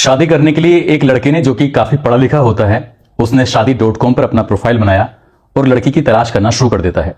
शादी करने के लिए एक लड़के ने, जो कि काफी पढ़ा लिखा होता है, उसने शादी.com पर अपना प्रोफाइल बनाया और लड़की की तलाश करना शुरू कर देता है।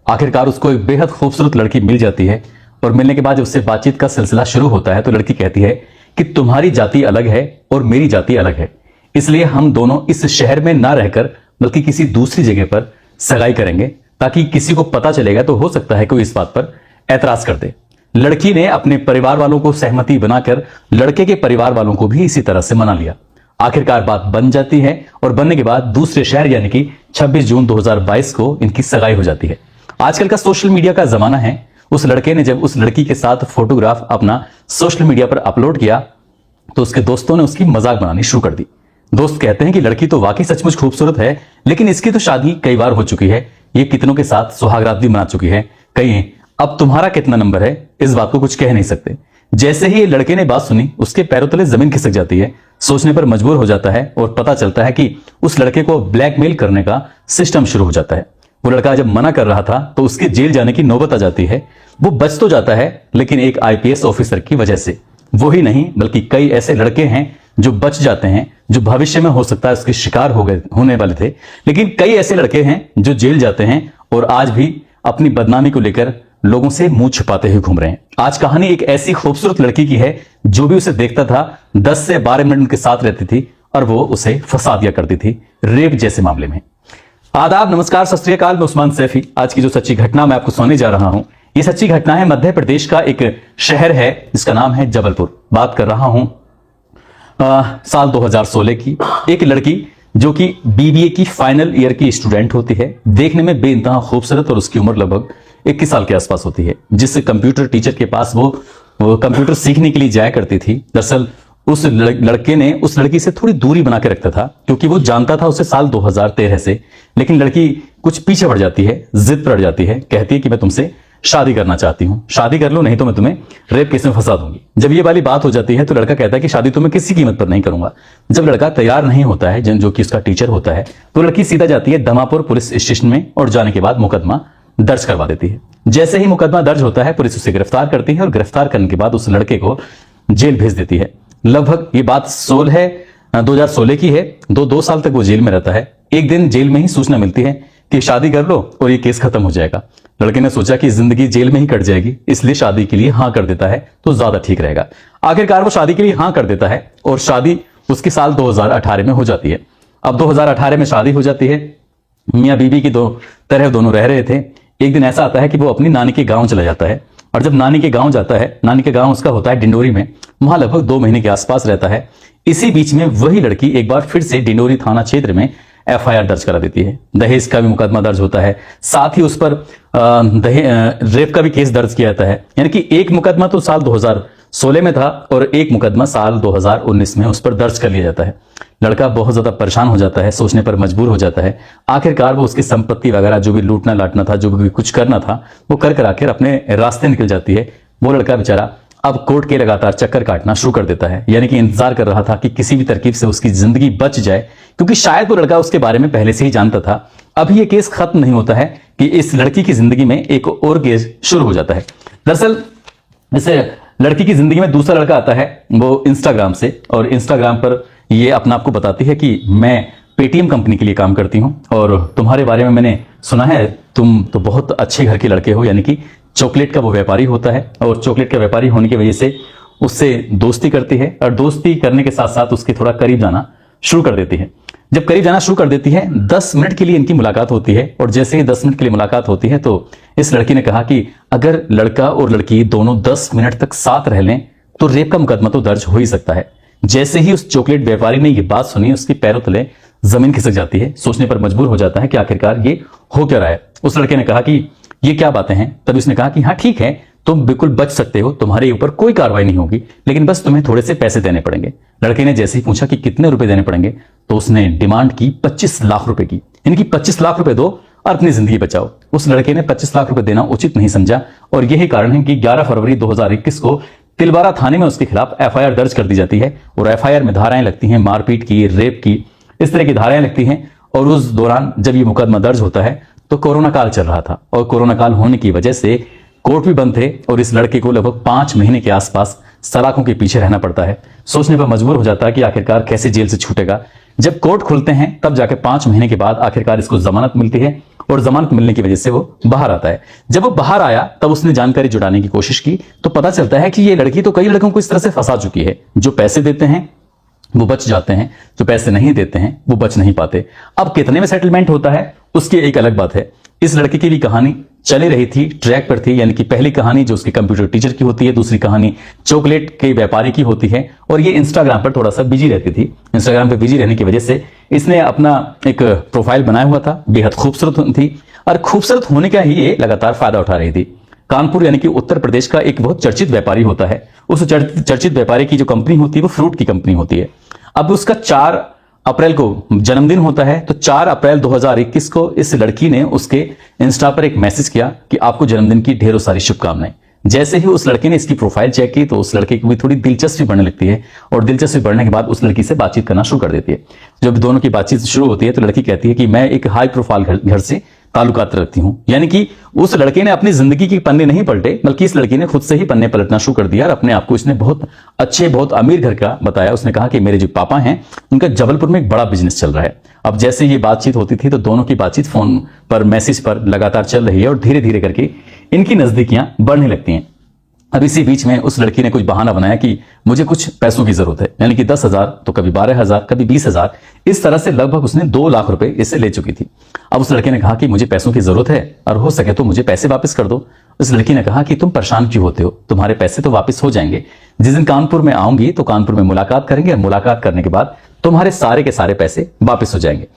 आखिरकार उसको एक बेहद खूबसूरत लड़की मिल जाती है और मिलने के बाद जब उससे बातचीत का सिलसिला शुरू होता है तो लड़की कहती है कि तुम्हारी जाति अलग है और मेरी जाति अलग है, इसलिए हम दोनों इस शहर में ना रहकर बल्कि किसी दूसरी जगह पर सगाई करेंगे, ताकि किसी को पता चलेगा तो हो सकता है कोई इस बात पर ऐतराज कर दे। लड़की ने अपने परिवार वालों को सहमति बनाकर लड़के के परिवार वालों को भी इसी तरह से मना लिया। आखिरकार बात बन जाती है और बनने के बाद दूसरे शहर यानी कि 26 जून 2022 को इनकी सगाई हो जाती है। आजकल का सोशल मीडिया का जमाना है। उस लड़के ने जब उस लड़की के साथ फोटोग्राफ अपना सोशल मीडिया पर अपलोड किया तो उसके दोस्तों ने उसकी मजाक बनानी शुरू कर दी। दोस्त कहते हैं कि लड़की तो वाकई सचमुच खूबसूरत है, लेकिन इसकी तो शादी कई बार हो चुकी है, ये कितनों के साथ सुहागरात भी मना चुकी है, कहीं अब तुम्हारा कितना नंबर है, इस बात को कुछ कह नहीं सकते। जैसे ही ये लड़के ने बात सुनी उसके पैरों तले जमीन खिसक जाती है। सोचने पर मजबूर हो जाता है और पता चलता है कि उस लड़के को ब्लैकमेल करने का सिस्टम शुरू हो जाता है। वो लड़का जब मना कर रहा था तो उसके जेल जाने की नौबत आ जाती है। वो बच तो जाता है, लेकिन एक आईपीएस ऑफिसर की वजह से। वो ही नहीं बल्कि कई ऐसे लड़के हैं जो बच जाते हैं, जो भविष्य में हो सकता है उसके शिकार होने वाले थे, लेकिन कई ऐसे लड़के हैं जो जेल जाते हैं और आज भी अपनी बदनामी को लेकर लोगों से मुंह छुपाते हुए घूम रहे हैं। आज कहानी एक ऐसी खूबसूरत लड़की की है जो भी उसे देखता था 10 से 12 मिनट उनके साथ रहती थी और वो उसे फंसा दिया करती थी रेप जैसे मामले में। आदाब, नमस्कार, सत श्री अकाल, मैं उस्मान सैफी। आज की जो सच्ची घटना मैं आपको सुनाने जा रहा हूं, ये सच्ची घटना है मध्य प्रदेश का एक शहर है जिसका नाम है जबलपुर। बात कर रहा हूं साल 2016 की। एक लड़की जो कि बीबीए की फाइनल ईयर की स्टूडेंट होती है, देखने में बेइंतहा खूबसूरत और उसकी उम्र लगभग 21 साल के आसपास होती है। जिस कंप्यूटर टीचर के पास वो कंप्यूटर सीखने के लिए जाया करती थी, दरअसल उस लड़के ने उस लड़की से थोड़ी दूरी बना के रखता था, क्योंकि वो जानता था उसे साल 2013 से। लेकिन लड़की कुछ पीछे पड़ जाती है, जिद पर अड़ जाती है, कहती है कि मैं तुमसे शादी करना चाहती हूं, शादी कर लो नहीं तो मैं तुम्हें रेप केस में फंसा दूंगी। जब ये वाली बात हो जाती है तो लड़का कहता है कि शादी तो मैं किसी कीमत पर नहीं करूंगा। जब लड़का तैयार नहीं होता है, जो कि उसका टीचर होता है, तो लड़की सीधा जाती है दमापुर पुलिस स्टेशन में और जाने के बाद मुकदमा दर्ज करवा देती है। जैसे ही मुकदमा दर्ज होता है पुलिस उसे गिरफ्तार करती है और गिरफ्तार करने के बाद उस लड़के को जेल भेज देती है। लगभग ये बात 2016 की है। दो साल तक वो जेल में रहता है। एक दिन जेल में ही सूचना मिलती है कि शादी कर लो और ये केस खत्म हो जाएगा। लड़के ने सोचा कि जिंदगी जेल में ही कट जाएगी, इसलिए शादी के लिए हाँ कर देता है तो ज्यादा ठीक रहेगा। आखिरकार वो शादी के लिए हाँ कर देता है और शादी उसकी साल 2018 में हो जाती है। अब 2018 में शादी हो जाती है। मियाँ बीवी की तरह दोनों रह रहे थे। एक दिन ऐसा आता है कि वो अपनी नानी के गांव चला जाता है और जब नानी के गांव जाता है, नानी के गांव उसका होता है डिंडोरी में, वहां लगभग 2 महीने के आसपास रहता है। इसी बीच में वही लड़की एक बार फिर से डिंडोरी थाना क्षेत्र में एफआईआर दर्ज करा देती है। दहेज का भी मुकदमा दर्ज होता है, साथ ही उस पर रेप का भी केस दर्ज किया जाता है। यानी कि एक मुकदमा तो साल 2016 में था और एक मुकदमा साल 2019 में उस पर दर्ज कर लिया जाता है। लड़का बहुत ज्यादा परेशान हो जाता है, सोचने पर मजबूर हो जाता है। आखिरकार वो उसकी संपत्ति वगैरह जो भी लूटना लाटना था, जो भी कुछ करना था, वो कर आखिर अपने रास्ते निकल जाती है। वो लड़का बेचारा अब कोर्ट के लगातार चक्कर काटना शुरू कर देता है, यानी कि इंतजार कर रहा था कि किसी भी तरकीब से उसकी जिंदगी बच जाए, क्योंकि शायद वो लड़का उसके बारे में पहले से ही जानता था। अभी ये केस खत्म नहीं होता है कि इस लड़की की जिंदगी में एक और केस शुरू हो जाता है। दरअसल इस लड़की की जिंदगी में दूसरा लड़का आता है, वो इंस्टाग्राम से, और इंस्टाग्राम पर ये अपना आपको बताती है कि मैं पेटीएम कंपनी के लिए काम करती हूं और तुम्हारे बारे में मैंने सुना है, तुम तो बहुत अच्छे घर के लड़के हो। यानी कि चॉकलेट का वो व्यापारी होता है और चॉकलेट का व्यापारी होने की वजह से उससे दोस्ती करती है और दोस्ती करने के साथ साथ उसके थोड़ा करीब जाना शुरू कर देती है। जब करीब जाना शुरू कर देती है, 10 मिनट के लिए इनकी मुलाकात होती है और जैसे ही 10 मिनट के लिए मुलाकात होती है तो इस लड़की ने कहा कि अगर लड़का और लड़की दोनों 10 मिनट तक साथ रह लें तो रेप का मुकदमा तो दर्ज हो ही सकता है। जैसे ही उस चॉकलेट व्यापारी ने यह बात सुनी, उसके पैरों तले जमीन खिसक जाती है। सोचने पर मजबूर हो जाता है कि आखिरकार ये हो क्या रहा है। उस लड़के ने कहा कि ये क्या बातें हैं। तब उसने कहा कि हाँ ठीक है, तुम बिल्कुल बच सकते हो, तुम्हारे ऊपर कोई कार्रवाई नहीं होगी, लेकिन बस तुम्हें थोड़े से पैसे देने पड़ेंगे। लड़के ने जैसे ही पूछा कि कितने रुपए देने पड़ेंगे तो उसने डिमांड की 25 लाख रुपए की। इनकी 25 लाख रुपए दो और अपनी जिंदगी बचाओ। उस लड़के ने 25 लाख रुपए देना उचित नहीं समझा और यही कारण है कि 11 फरवरी 2021 को तिलवारा थाने में उसके खिलाफ एफआईआर दर्ज कर दी जाती है और एफआईआर में धाराएं लगती हैं मारपीट की, रेप की, इस तरह की धाराएं लगती हैं। और उस दौरान जब ये मुकदमा दर्ज होता है तो कोरोना काल चल रहा था और कोरोना काल होने की वजह से कोर्ट भी बंद थे और इस लड़के को लगभग 5 महीने के आसपास सलाखों के पीछे रहना पड़ता है। सोचने पर मजबूर हो जाता है कि आखिरकार कैसे जेल से छूटेगा। जब कोर्ट खुलते हैं तब जाकर 5 महीने के बाद आखिरकार इसको जमानत मिलती है और जमानत मिलने की वजह से वो बाहर आता है। जब वो बाहर आया तब उसने जानकारी जुटाने की कोशिश की तो पता चलता है कि ये लड़की तो कई लड़कों को इस तरह से फंसा चुकी है। जो पैसे देते हैं वो बच जाते हैं, जो पैसे नहीं देते हैं वो बच नहीं पाते। अब कितने में सेटलमेंट होता है उसकी एक अलग बात है। इस लड़के की भी कहानी चली रही थी, ट्रैक पर थी, यानी कि पहली कहानी जो उसके कंप्यूटर टीचर की होती है, दूसरी कहानी चॉकलेट के व्यापारी की होती है और ये इंस्टाग्राम पर थोड़ा सा बिजी रहती थी। इंस्टाग्राम पर बिजी रहने की वजह से इसने अपना एक प्रोफाइल बनाया हुआ था, बेहद खूबसूरत थी और खूबसूरत होने का ही ये लगातार फायदा उठा रही थी। कानपुर यानी कि उत्तर प्रदेश का एक बहुत चर्चित व्यापारी होता है। उस चर्चित व्यापारी की जो कंपनी होती है वो फ्रूट की कंपनी होती है। अब उसका 4 अप्रैल को जन्मदिन होता है, तो 4 अप्रैल 2021 को इस लड़की ने उसके इंस्टा पर एक मैसेज किया कि आपको जन्मदिन की ढेरों सारी शुभकामनाएं। जैसे ही उस लड़के ने इसकी प्रोफाइल चेक की तो उस लड़के की भी थोड़ी दिलचस्पी बढ़ने लगती है और दिलचस्पी बढ़ने के बाद उस लड़की से बातचीत करना शुरू कर देती है। जब दोनों की बातचीत शुरू होती है तो लड़की कहती है कि मैं एक हाई प्रोफाइल घर से ताल्लुकात रखती हूं। यानी कि उस लड़के ने अपनी जिंदगी के पन्ने नहीं पलटे, बल्कि इस लड़की ने खुद से ही पन्ने पलटना शुरू कर दिया और अपने आप को इसने बहुत अच्छे, बहुत अमीर घर का बताया। उसने कहा कि मेरे जो पापा हैं उनका जबलपुर में एक बड़ा बिजनेस चल रहा है। अब जैसे ये बातचीत होती थी तो दोनों की बातचीत फोन पर, मैसेज पर लगातार चल रही है और धीरे धीरे करके इनकी नजदीकियां बढ़ने लगती हैं। अब इसी बीच में उस लड़की ने कुछ बहाना बनाया कि मुझे कुछ पैसों की जरूरत है, यानी कि 10,000 तो कभी 12,000 कभी 20,000, इस तरह से लगभग उसने 2 लाख रुपए इससे ले चुकी थी। अब उस लड़के ने कहा कि मुझे पैसों की जरूरत है और हो सके तो मुझे पैसे वापस कर दो। उस लड़की ने कहा कि तुम परेशान क्यों होते हो, तुम्हारे पैसे तो वापस हो जाएंगे। जिस दिन कानपुर में आऊंगी तो कानपुर में मुलाकात करेंगे और मुलाकात करने के बाद तुम्हारे सारे के सारे पैसे वापस हो जाएंगे।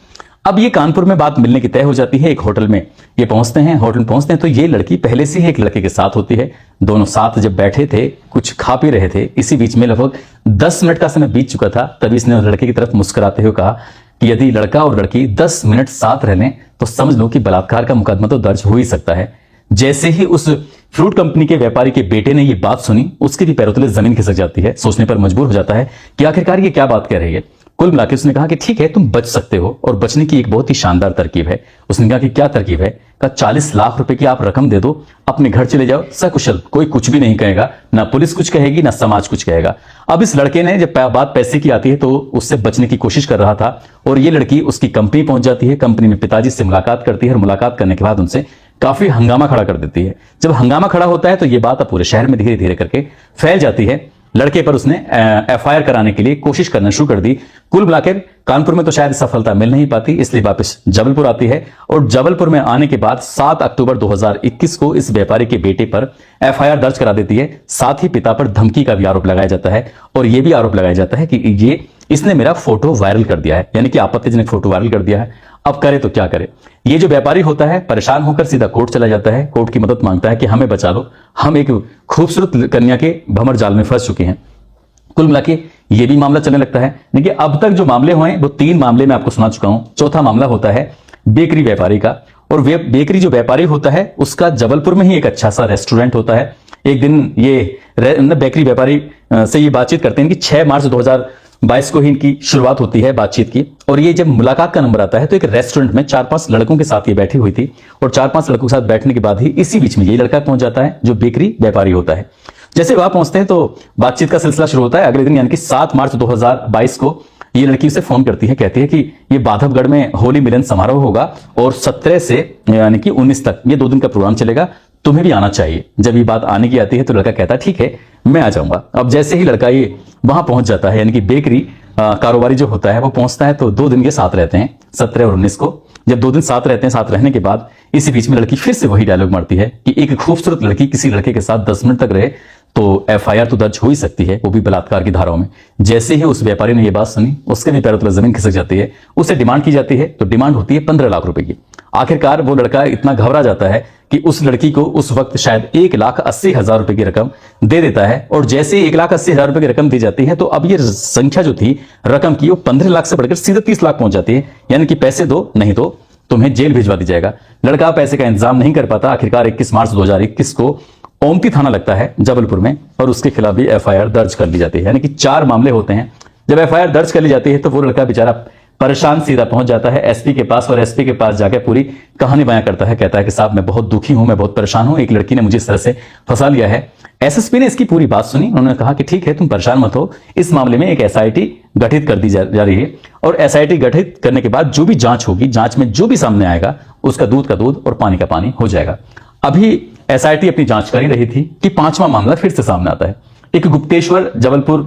अब ये कानपुर में बात मिलने की तय हो जाती है। एक होटल में ये पहुंचते हैं। होटल में पहुंचते हैं तो ये लड़की पहले से ही एक लड़के के साथ होती है। दोनों साथ जब बैठे थे कुछ खा पी रहे थे, इसी बीच में लगभग 10 मिनट का समय बीत चुका था। तभी इसने लड़के की तरफ मुस्कुराते हुए कहा कि यदि लड़का और लड़की 10 मिनट साथ रह लें तो समझ लो कि बलात्कार का मुकदमा तो दर्ज हो ही सकता है। जैसे ही उस फ्रूट कंपनी के व्यापारी के बेटे ने ये बात सुनी, उसके भी पैरों तले जमीन खिसक जाती है। सोचने पर मजबूर हो जाता है कि आखिरकार ये क्या बात कह रही है। कुल मिलाकर उसने कहा कि ठीक है, तुम बच सकते हो और बचने की एक बहुत ही शानदार तरकीब है। उसने कहा कि क्या तरकीब है? कहा 40 लाख रुपए की आप रकम दे दो, अपने घर चले जाओ सकुशल, कोई कुछ भी नहीं कहेगा, ना पुलिस कुछ कहेगी ना समाज कुछ कहेगा। अब इस लड़के ने जब बात पैसे की आती है तो उससे बचने की कोशिश कर रहा था और ये लड़की उसकी कंपनी पहुंच जाती है। कंपनी में पिताजी से मुलाकात करती है और मुलाकात करने के बाद उनसे काफी हंगामा खड़ा कर देती है। जब हंगामा खड़ा होता है तो ये बात अब पूरे शहर में धीरे धीरे करके फैल जाती है। लड़के पर उसने एफआईआर कराने के लिए कोशिश करना शुरू कर दी। कुल मिलाकर कानपुर में तो शायद सफलता मिल नहीं पाती, इसलिए वापस जबलपुर आती है और जबलपुर में आने के बाद 7 अक्टूबर 2021 को इस व्यापारी के बेटे पर एफआईआर दर्ज करा देती है। साथ ही पिता पर धमकी का भी आरोप लगाया जाता है और यह भी आरोप लगाया जाता है कि इसने मेरा फोटो वायरल कर दिया है, यानी कि आपत्तिजनक फोटो वायरल कर दिया है। अब करे तो क्या करे। ये जो व्यापारी होता है परेशान होकर सीधा कोर्ट चला जाता है। कोर्ट की मदद मांगता है कि हमें बचा लो, हम एक खूबसूरत कन्या के भंवर जाल में फंस चुके हैं। कुल मिला के ये भी मामला चलने लगता है। देखिए अब तक जो मामले हुए वो 3 मामले मैं आपको सुना चुका हूं। चौथा मामला होता है बेकरी व्यापारी का, और वे बेकरी जो व्यापारी होता है उसका जबलपुर में ही एक अच्छा सा रेस्टोरेंट होता है। एक दिन ये बेकरी व्यापारी से ये बातचीत करते हैं कि 6 मार्च 2022 को ही इनकी शुरुआत होती है बातचीत की। और ये जब मुलाकात का नंबर आता है तो एक रेस्टोरेंट में 4-5 लड़कों के साथ ये बैठी हुई थी और 4-5 लड़कों के साथ बैठने के बाद ही इसी बीच में ये लड़का पहुंच जाता है जो बेकरी व्यापारी होता है। जैसे वहां पहुंचते हैं तो बातचीत का सिलसिला शुरू होता है। अगले दिन यानी कि 7 मार्च 2022 को ये लड़की उसे फोन करती है, कहती है कि ये बाधवगढ़ में होली मिलन समारोह होगा और 17 से यानी कि 19 तक ये 2 दिन का प्रोग्राम चलेगा, तुम्हें भी आना चाहिए। जब ये बात आने की आती है तो लड़का कहता है ठीक है मैं आ जाऊंगा। अब जैसे ही लड़का ये वहां पहुंच जाता है, यानी कि बेकरी कारोबारी जो होता है वो पहुंचता है, तो 2 दिन के साथ रहते हैं 17 और 19 को। जब 2 दिन साथ रहते हैं, साथ रहने के बाद इसी बीच में लड़की फिर से वही डायलॉग मारती है कि एक खूबसूरत लड़की किसी लड़के के साथ 10 मिनट तक रहे तो एफआईआर तो दर्ज हो ही सकती है, वो भी बलात्कार की धाराओं में। जैसे ही उस व्यापारी ने यह बात सुनी उसके भी पैरों तले जमीन खिसक जाती है। उसे डिमांड की जाती है, तो डिमांड होती है 15 लाख रुपए की। आखिरकार वो लड़का इतना घबरा जाता है कि उस लड़की को उस वक्त शायद 1,80,000 रुपए की रकम दे देता है। और जैसे 1,80,000 रुपए की रकम दी जाती है तो अब ये संख्या जो थी रकम की वो 15 लाख से बढ़कर सीधे 30 लाख पहुंच जाती है। यानी कि पैसे दो नहीं तो तुम्हें जेल भिजवा दी जाएगा। लड़का पैसे का इंतजाम नहीं कर पाता। आखिरकार 21 मार्च 2021 को ओमती थाना लगता है जबलपुर में और उसके खिलाफ भी एफआईआर दर्ज कर ली जाती है। यानी कि 4 मामले होते हैं। जब एफआईआर दर्ज कर ली जाती है तो वो लड़का बेचारा परेशान सीधा पहुंच जाता है एसपी के पास और एसपी के पास जाकर पूरी कहानी बयां करता है। कहता है कि साहब मैं बहुत दुखी हूं, मैं बहुत परेशान हूं, एक लड़की ने मुझे इस तरह से फंसा लिया है। एसएसपी ने इसकी पूरी बात सुनी। उन्होंने कहा कि ठीक है, तुम परेशान मत हो, इस मामले में एक एसआईटी गठित कर दी जा रही है और एसआईटी गठित करने के बाद जो भी जांच होगी, जांच में जो भी सामने आएगा उसका दूध का दूध और पानी का पानी हो जाएगा। अभी एसआईटी अपनी जांच कर ही रही थी कि 5वां मामला फिर से सामने आता है। एक गुप्तेश्वर जबलपुर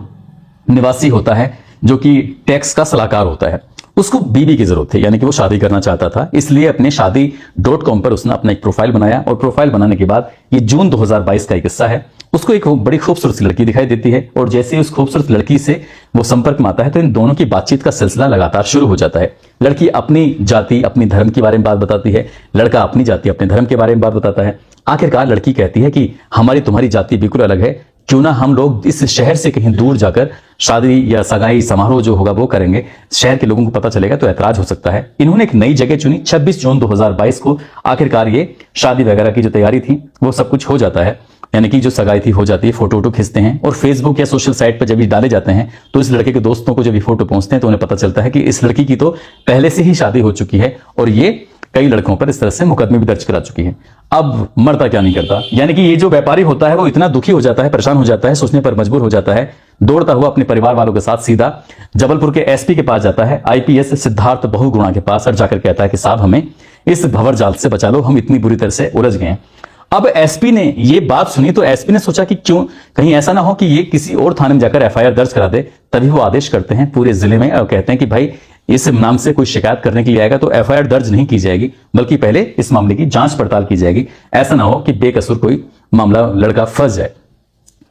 निवासी होता है जो कि टैक्स का सलाहकार होता है। उसको बीवी की जरूरत थी, यानी कि वो शादी करना चाहता था, इसलिए अपने शादी.com पर उसने अपना एक प्रोफाइल बनाया और प्रोफाइल बनाने के बाद, ये जून 2022 का एक किस्सा है, उसको एक बड़ी खूबसूरत सी लड़की दिखाई देती है और जैसे ही उस खूबसूरत लड़की से वो संपर्क में आता है तो इन दोनों की बातचीत का सिलसिला लगातार शुरू हो जाता है। लड़की अपनी जाति अपनी धर्म के बारे में बात बताती है, लड़का अपनी जाति अपने धर्म के बारे में बात बताता है। आखिरकार लड़की कहती है कि हमारी तुम्हारी जाति बिल्कुल अलग है, क्यों ना हम लोग इस शहर से कहीं दूर जाकर शादी या सगाई समारोह जो होगा वो करेंगे, शहर के लोगों को पता चलेगा तो ऐतराज हो सकता है। इन्होंने एक नई जगह चुनी। 26 जून 2022 को आखिरकार ये शादी वगैरह की जो तैयारी थी वो सब कुछ हो जाता है, यानी कि जो सगाई थी हो जाती है। फोटो वोटो खींचते हैं और फेसबुक या सोशल साइट पर जब ये डाले जाते हैं तो इस लड़के के दोस्तों को जब ये फोटो पहुंचते हैं तो उन्हें पता चलता है कि इस लड़की की तो पहले से ही शादी हो चुकी है और ये कई लड़कों पर इस तरह से मुकदमे भी दर्ज करा चुकी है। अब मरता क्या नहीं करता, यानी कि ये जो व्यापारी होता है वो इतना दुखी हो जाता है, परेशान हो जाता है, सोचने पर मजबूर हो जाता है, दौड़ता हुआ अपने परिवार वालों के साथ सीधा जबलपुर के एसपी के पास जाता है, आईपीएस सिद्धार्थ बहुगुणा के पास, और जाकर कहता है कि साहब हमें इस भंवर जाल से बचा लो, हम इतनी बुरी तरह से उलझ गए हैं। अब एसपी ने ये बात सुनी तो एसपी ने सोचा कि क्यों कहीं ऐसा ना हो कि ये किसी और थाने में जाकर एफआईआर दर्ज करा दे। तभी वो आदेश करते हैं पूरे जिले में और कहते हैं कि भाई इस नाम से कोई शिकायत करने के लिए आएगा तो एफआईआर दर्ज नहीं की जाएगी, बल्कि पहले इस मामले की जांच पड़ताल की जाएगी। ऐसा ना हो कि बेकसूर कोई मामला लड़का फंस जाए।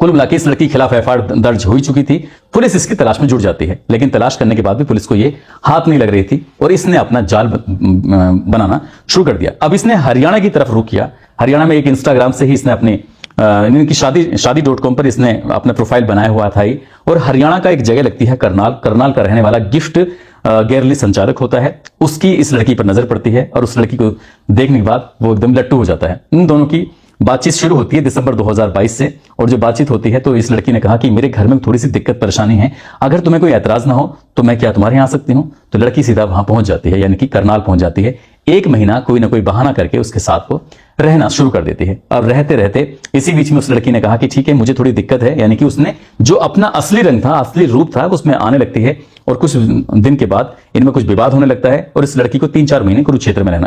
कुल मिलाकर इस लड़की के खिलाफ एफआईआर दर्ज हो चुकी थी। पुलिस इसकी तलाश में जुट जाती है, लेकिन तलाश करने के बाद भी पुलिस को ये हाथ नहीं लग रही थी और इसने अपना जाल बनाना शुरू कर दिया। अब इसने हरियाणा की तरफ रुख किया। हरियाणा में एक इंस्टाग्राम से ही इसने अपने इनकी शादी.com पर इसने अपना प्रोफाइल बनाया हुआ था ही, और हरियाणा का एक जगह लगती है करनाल का रहने वाला गिफ्ट गैरली संचालक होता है, उसकी इस लड़की पर नजर पड़ती है और उस लड़की को देखने के बाद वो एकदम लट्टू हो जाता है। इन दोनों की बातचीत शुरू होती है दिसंबर 2022 से, और जो बातचीत होती है तो इस लड़की ने कहा कि मेरे घर में थोड़ी सी दिक्कत परेशानी है, अगर तुम्हें कोई ऐतराज ना हो तो मैं क्या तुम्हारे यहाँ आ सकती हूँ। तो लड़की सीधा वहां पहुंच जाती है, यानी कि करनाल पहुंच जाती है। 1 महीना कोई ना कोई बहाना करके उसके साथ वो रहना शुरू कर देती है। अब रहते रहते इसी बीच में उस लड़की ने कहा कि ठीक है मुझे थोड़ी दिक्कत है, यानी कि उसने जो अपना असली रंग था, असली रूप था, उसमें आने लगती है और कुछ दिन के बाद इनमें कुछ विवाद होने लगता है और इस लड़की को 3-4 महीने कुरुक्षेत्र में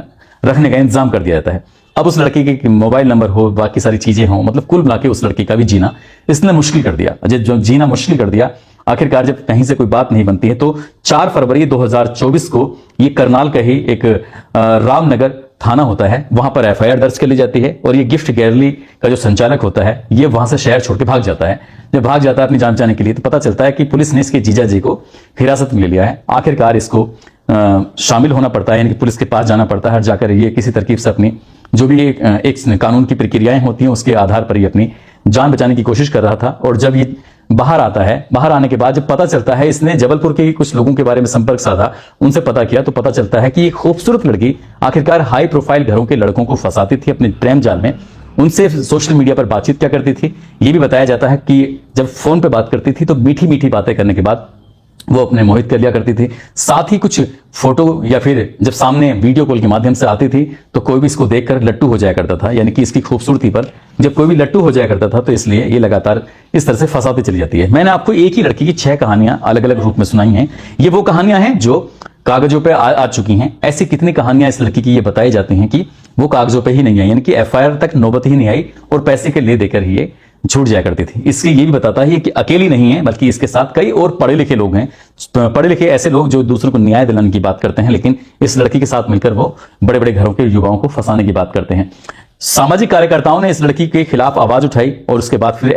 रखने का इंतजाम कर दिया जाता है। अब उस लड़की के मोबाइल नंबर हो, बाकी सारी चीजें हो, मतलब कुल मिला के उस लड़की का भी जीना इसने मुश्किल कर दिया। जो जीना मुश्किल कर दिया, आखिरकार जब कहीं से कोई बात नहीं बनती है तो 4 फरवरी 2024 को ये करनाल का ही एक रामनगर थाना होता है, वहां पर एफआईआर दर्ज कर ली जाती है और ये गिफ्ट गैलरी का जो संचालक होता है ये वहां से शहर छोड़ के भाग जाता है। जब भाग जाता है अपनी जान बचाने के लिए तो पता चलता है कि पुलिस ने इसके जीजा जी को हिरासत में ले लिया है। आखिरकार इसको शामिल होना पड़ता है, यानी कि पुलिस के पास जाना पड़ता है, जाकर ये किसी तरकीब से अपनी जो भी एक कानून की प्रक्रियाएं होती हैं उसके आधार पर ये अपनी जान बचाने की कोशिश कर रहा था। और जब ये बाहर आता है, बाहर आने के बाद जब पता चलता है इसने जबलपुर के कुछ लोगों के बारे में संपर्क साधा, उनसे पता किया तो पता चलता है कि एक खूबसूरत लड़की आखिरकार हाई प्रोफाइल घरों के लड़कों को फंसाती थी अपने प्रेम जाल में, उनसे सोशल मीडिया पर बातचीत क्या करती थी। ये भी बताया जाता है कि जब फोन पे बात करती थी तो मीठी मीठी बातें करने के बाद वो अपने मोहित कर लिया करती थी। साथ ही कुछ फोटो या फिर जब सामने वीडियो कॉल के माध्यम से आती थी तो कोई भी इसको देखकर लट्टू हो जाया करता था, यानी कि इसकी खूबसूरती पर जब कोई भी लट्टू हो जाया करता था तो इसलिए ये लगातार इस तरह से फंसाती चली जाती है। मैंने आपको एक ही लड़की की 6 कहानियां अलग अलग रूप में सुनाई हैं। ये वो कहानियां हैं जो कागजों पे आ चुकी हैं। ऐसी कितनी कहानियां इस लड़की की ये बताई जाती हैं कि वो कागजों पे ही नहीं आई, यानी कि एफआईआर तक नौबत ही नहीं आई और पैसे के ले देकर ही ये छूट जाया करती थी। इसके ये भी बताता है कि अकेली नहीं है, बल्कि इसके साथ कई और पढ़े लिखे लोग हैं, पढ़े लिखे ऐसे लोग जो दूसरों को न्याय दिलाने की बात करते हैं, लेकिन इस लड़की के साथ मिलकर वो बड़े बड़े घरों के युवाओं को फंसाने की बात करते हैं। सामाजिक कार्यकर्ताओं ने इस लड़की के खिलाफ आवाज उठाई और उसके बाद फिर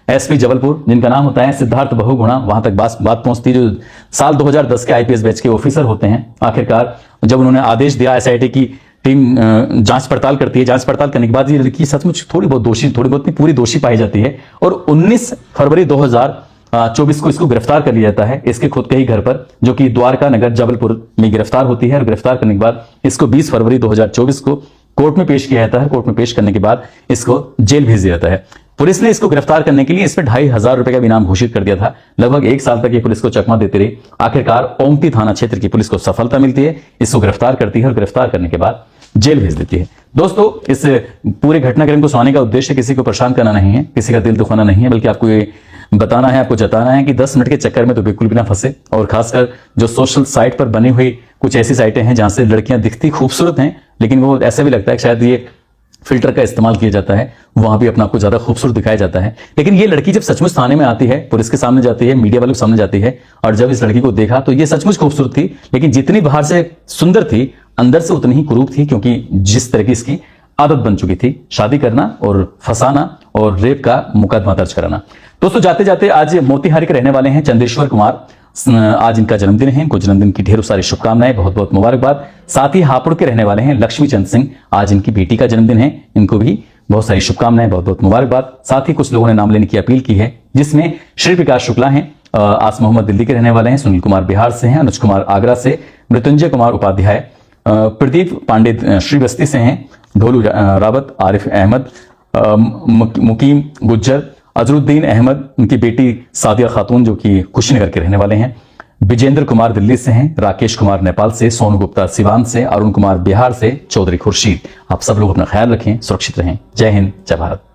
एसपी जबलपुर, जिनका नाम होता है सिद्धार्थ बहुगुणा, वहां तक बात पहुंचती, जो साल 2010 के आईपीएस बैच के ऑफिसर होते हैं। आखिरकार जब उन्होंने आदेश दिया, एसआईटी की टीम जांच पड़ताल करती है। जांच पड़ताल करने के बाद ये लड़की सचमुच थोड़ी बहुत नहीं पूरी दोषी पाई जाती है और 19 फरवरी 2024 को इसको गिरफ्तार कर लिया जाता है इसके खुद के ही घर पर, जो कि द्वारका नगर जबलपुर में गिरफ्तार होती है। और गिरफ्तार करने के बाद इसको 20 फरवरी 2024 को कोर्ट में पेश किया जाता है। कोर्ट में पेश करने के बाद इसको जेल भेज दिया जाता है। पुलिस ने इसको गिरफ्तार करने के लिए इस पर 2,500 रुपए का इनाम घोषित कर दिया था। लगभग 1 साल तक ये पुलिस को चकमा देती रही। आखिरकार ओमती थाना क्षेत्र की पुलिस को सफलता मिलती है, इसको गिरफ्तार करती है और गिरफ्तार करने के बाद जेल भेज देती है। दोस्तों, इस पूरे घटनाक्रम को सुनाने का उद्देश्य किसी को परेशान करना नहीं है, किसी का दिल दुखाना नहीं है, बल्कि आपको ये बताना है, आपको जताना है कि 10 मिनट के चक्कर में तो बिल्कुल भी ना फंसे। और खासकर जो सोशल साइट पर बनी हुई कुछ ऐसी साइटें हैं जहां से लड़कियां दिखती खूबसूरत हैं, लेकिन वो ऐसा भी लगता है कि शायद ये फिल्टर का इस्तेमाल किया जाता है, वहां भी अपना आपको ज्यादा खूबसूरत दिखाया जाता है। लेकिन ये लड़की जब सचमुच थाने में आती है, पुलिस के सामने जाती है, मीडिया वालों के सामने जाती है, और जब इस लड़की को देखा तो ये सचमुच खूबसूरत थी, लेकिन जितनी बाहर से सुंदर थी अंदर से उतनी ही कुरूप थी, क्योंकि जिस तरह की इसकी आदत बन चुकी थी, शादी करना और फंसाना और रेप का मुकदमा दर्ज कराना। दोस्तों, जाते जाते आज मोतिहारी के रहने वाले हैं चंद्रेश्वर कुमार, आज इनका जन्मदिन है, इनको जन्मदिन की ढेरों सारी शुभकामनाएं, बहुत बहुत मुबारकबाद। साथ ही हापुड़ के रहने वाले हैं लक्ष्मी चंद सिंह, आज इनकी बेटी का जन्मदिन है, इनको भी बहुत सारी शुभकामनाएं, बहुत बहुत मुबारकबाद। साथ ही कुछ लोगों ने नाम लेने की अपील की है, जिसमें श्री विकास शुक्ला हैं, आस मोहम्मद दिल्ली के रहने वाले हैं, सुनील कुमार बिहार से हैं, अनुज कुमार आगरा से, मृत्युंजय कुमार उपाध्याय प्रदीप पांडे श्रीबस्ती से हैं, ढोलू रावत, आरिफ अहमद, मुकीम गुज्जर, अजरुद्दीन अहमद, उनकी बेटी सादिया खातून जो कि कुशीनगर के रहने वाले हैं, विजेंद्र कुमार दिल्ली से हैं, राकेश कुमार नेपाल से, सोनू गुप्ता सिवान से, अरुण कुमार बिहार से, चौधरी खुर्शीद। आप सब लोग अपना ख्याल रखें, सुरक्षित रहें। जय हिंद, जय भारत।